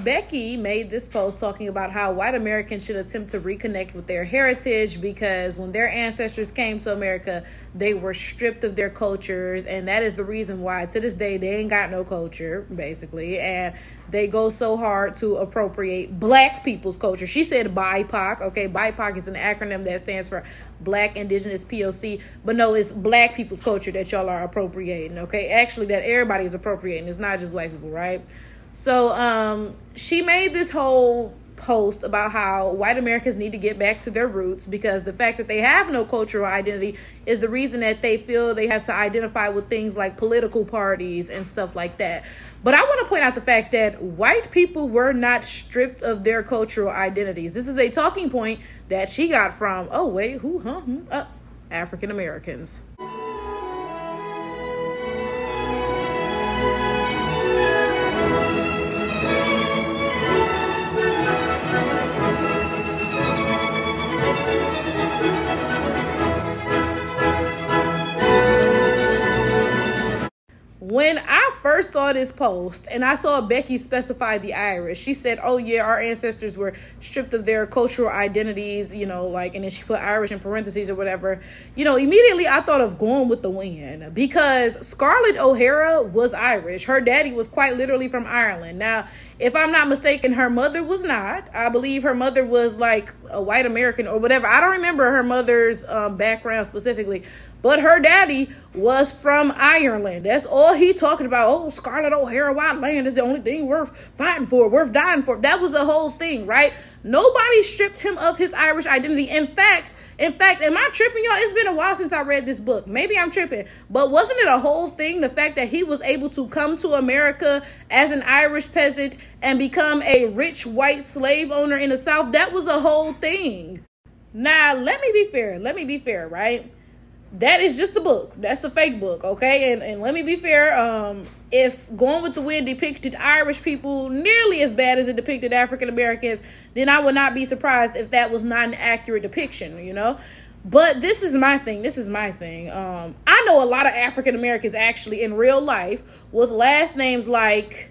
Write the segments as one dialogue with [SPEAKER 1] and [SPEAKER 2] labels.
[SPEAKER 1] Becky made this post talking about how white Americans should attempt to reconnect with their heritage because when their ancestors came to America, they were stripped of their cultures, and that is the reason why to this day they ain't got no culture, basically, and they go so hard to appropriate black people's culture. She said BIPOC. Okay, BIPOC is an acronym that stands for Black, Indigenous, POC, but no, it's black people's culture that y'all are appropriating. Okay, actually, that everybody is appropriating. It's not just white people, right? So she made this whole post about how white Americans need to get back to their roots because the fact that they have no cultural identity is the reason that they feel they have to identify with things like political parties and stuff like that. But I want to point out the fact that white people were not stripped of their cultural identities. This is a talking point that she got from, African Americans. When I first saw this post and I saw Becky specify the Irish, she said, oh yeah, our ancestors were stripped of their cultural identities, and then she put Irish in parentheses or whatever. Immediately I thought of Gone with the Wind because Scarlett O'Hara was Irish. Her daddy was quite literally from Ireland. Now, if I'm not mistaken, her mother was not. I believe her mother was like a white American or whatever. I don't remember her mother's background specifically, but her daddy was from Ireland. That's all he talking about. Oh, Scarlett O'Hara, white land is the only thing worth fighting for, worth dying for. That was the whole thing, right? Nobody stripped him of his Irish identity. In fact, am I tripping, y'all? It's been a while since I read this book. Maybe I'm tripping. But wasn't it a whole thing, the fact that he was able to come to America as an Irish peasant and become a rich white slave owner in the South? That was a whole thing. Now, let me be fair, right? That is just a book. That's a fake book, okay? And let me be fair. If Gone with the Wind depicted Irish people nearly as bad as it depicted African Americans, then I would not be surprised if that was not an accurate depiction, But this is my thing. I know a lot of African Americans actually in real life with last names like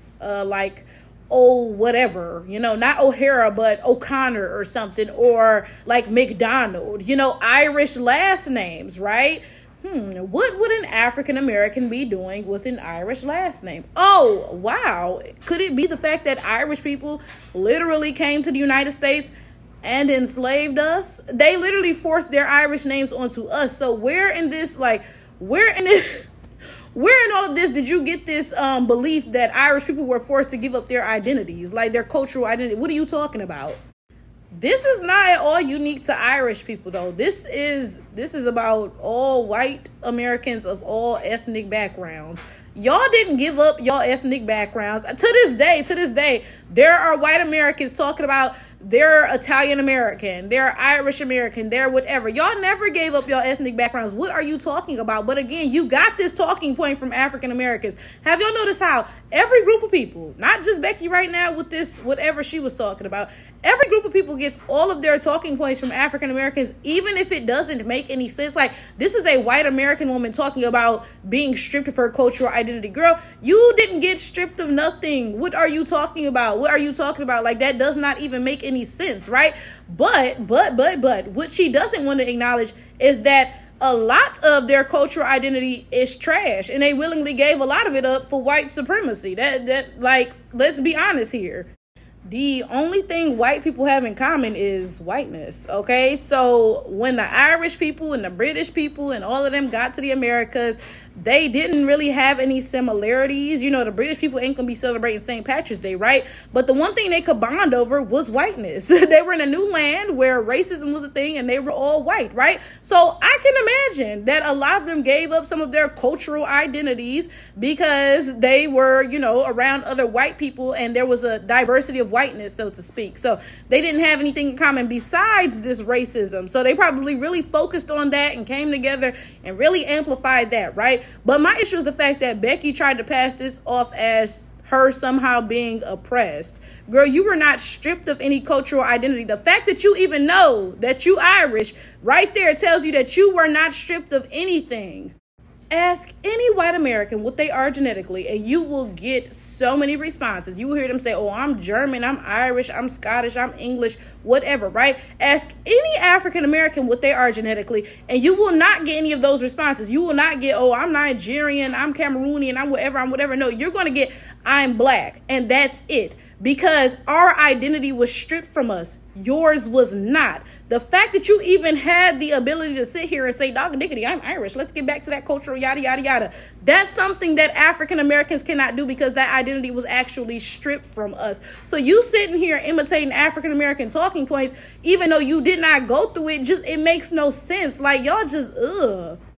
[SPEAKER 1] whatever, not O'Hara, but O'Connor or something, or like McDonald, Irish last names, right? What would an African American be doing with an Irish last name? Oh, wow. Could it be the fact that Irish people literally came to the United States and enslaved us? They literally forced their Irish names onto us. So where in all of this did you get this belief that Irish people were forced to give up their identities, like their cultural identity? What are you talking about? This is not at all unique to Irish people, though. This is about all white Americans of all ethnic backgrounds. Y'all didn't give up your ethnic backgrounds. To this day, there are white Americans talking about they're Italian American, they're Irish American, they're whatever. Y'all never gave up your ethnic backgrounds. What are you talking about? But again, you got this talking point from African Americans. Have y'all noticed how every group of people, not just Becky right now with this, whatever she was talking about, every group of people gets all of their talking points from African Americans, even if it doesn't make any sense. Like, this is a white American woman talking about being stripped of her cultural identity. Girl, you didn't get stripped of nothing. What are you talking about? Like, that does not even make any sense, right? But what she doesn't want to acknowledge is that a lot of their cultural identity is trash, and they willingly gave a lot of it up for white supremacy. That like, let's be honest here. The only thing white people have in common is whiteness, okay? So when the Irish people and the British people and all of them got to the Americas, they didn't really have any similarities. The British people ain't gonna be celebrating St. Patrick's Day, right? But the one thing they could bond over was whiteness. They were in a new land where racism was a thing and they were all white, right? So I can imagine that a lot of them gave up some of their cultural identities because they were, around other white people and there was a diversity of whiteness, so to speak. So they didn't have anything in common besides this racism. So they probably really focused on that and came together and really amplified that, right? But my issue is the fact that Becky tried to pass this off as her somehow being oppressed. Girl, you were not stripped of any cultural identity. The fact that you even know that you Irish right there tells you that you were not stripped of anything. Ask any white American what they are genetically, and you will get so many responses. You will hear them say, oh, I'm German, I'm Irish, I'm Scottish, I'm English, whatever, right? Ask any African American what they are genetically, and you will not get any of those responses. You will not get, oh, I'm Nigerian, I'm Cameroonian, I'm whatever. No, you're going to get, I'm black, and that's it. Because our identity was stripped from us. Yours was not. The fact that you even had the ability to sit here and say, dog diggity, I'm Irish. Let's get back to that cultural yada, yada, yada. That's something that African Americans cannot do because that identity was actually stripped from us. So you sitting here imitating African American talking points, even though you did not go through it, it makes no sense. Like, y'all just, ugh.